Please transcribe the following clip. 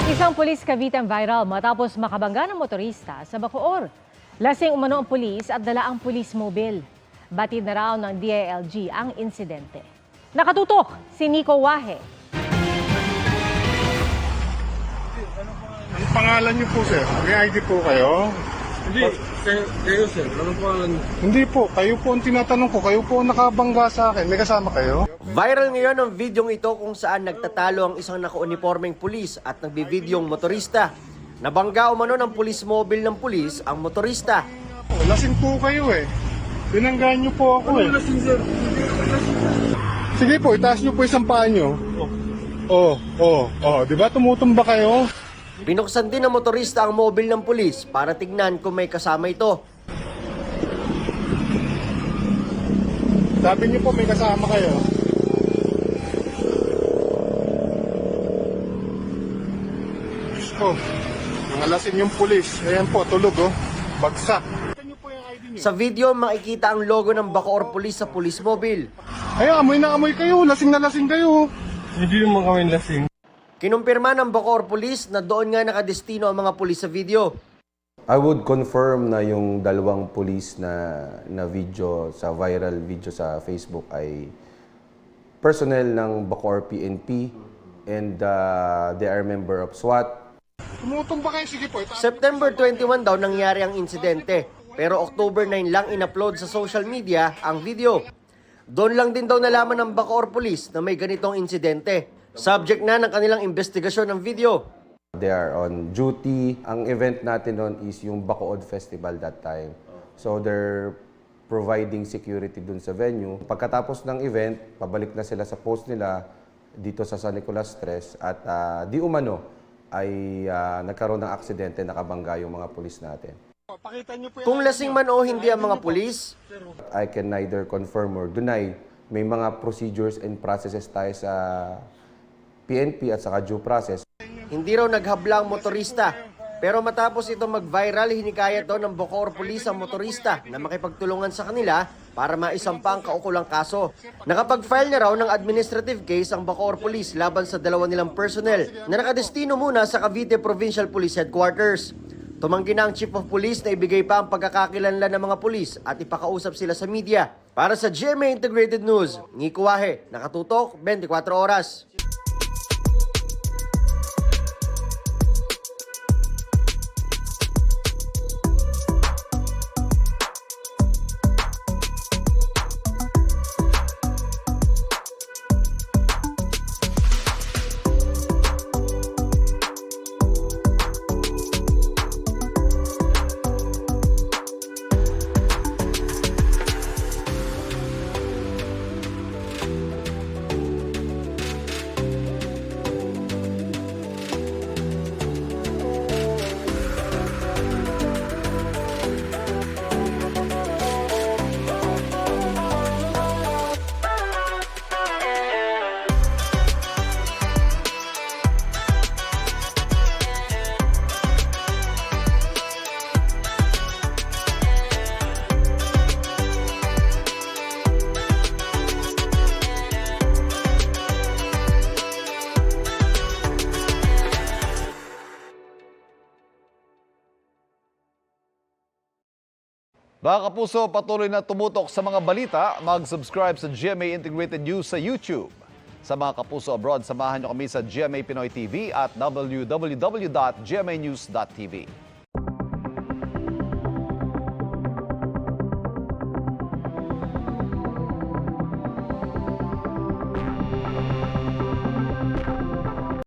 Isang pulis Cavite ang viral matapos makabangga ng motorista sa Bacoor. Lasing umano ang pulis at dala ang police mobile. Batid na raw ng DILG ang insidente. Nakatutok si Nico Wahe. Ang pangalan niyo po, sir? May ID po kayo? Hindi, kayo sir, anong pangalan? Hindi po, kayo po ang tinatanong ko. Kayo po ang nakabangga sa akin. May kasama kayo? Viral ngayon ang videong ito kung saan nagtatalo ang isang naka-uniformeng pulis at nagbivideong motorista. Nabangga umano ng police mobile ng pulis ang motorista. Lasing po kayo eh. Binanggaan niyo po ako eh. Lasing sir. Sige po, itaas niyo po isang paa niyo. Di ba tumutumba kayo? Binuksan din ng motorista ang mobile ng pulis para tignan kung may kasama ito. Sabi niyo po may kasama kayo. Diyos ko, mga lasing yung pulis. Ayan po, tulog oh. Bagsak. Sa video, makikita ang logo ng Bacoor Police sa police mobile. Ay, amoy na amoy kayo. Lasing na lasing kayo. Hindi naman kami lasing. Kinumpirma ng Bacoor Police na doon nga nakadestino ang mga pulis sa video. I would confirm na yung dalawang police na video sa viral video sa Facebook ay personnel ng Bacoor PNP and they are member of SWAT. Tumutumba kayo. Sige po. September 21 daw nangyari ang insidente, pero October 9 lang in-upload sa social media ang video. Doon lang din daw nalaman ng Bacoor Police na may ganitong insidente. Subject na ng kanilang investigasyon ng video. They are on duty. Ang event natin noon is yung Bacood Festival that time. So they're providing security dun sa venue. Pagkatapos ng event, pabalik na sila sa post nila dito sa San Nicolas Tres at di umano ay nagkaroon ng aksidente, nakabangga yung mga pulis natin. Kung lasing man o hindi ang mga pulis, I can neither confirm or deny. May mga procedures and processes tayo sa PNP at saka due process. hindi raw naghabla ang motorista. Pero matapos ito mag-viral, hinikayat daw ng Bacoor Police ang motorista na makipagtulungan sa kanila para maisampa ang kaukulang kaso. Nakapag-file na raw ng administrative case ang Bacoor Police laban sa dalawa nilang personnel na nakadestino muna sa Cavite Provincial Police Headquarters. Tumanggi na ang Chief of Police na ibigay pa ang pagkakakilanlan ng mga pulis at ipakausap sila sa media. Para sa GMA Integrated News, Nico Wahe, nakatutok 24 oras. Mga kapuso, patuloy na tumutok sa mga balita. Mag-subscribe sa GMA Integrated News sa YouTube. Sa mga kapuso abroad, samahan nyo kami sa GMA Pinoy TV at www.gmanews.tv.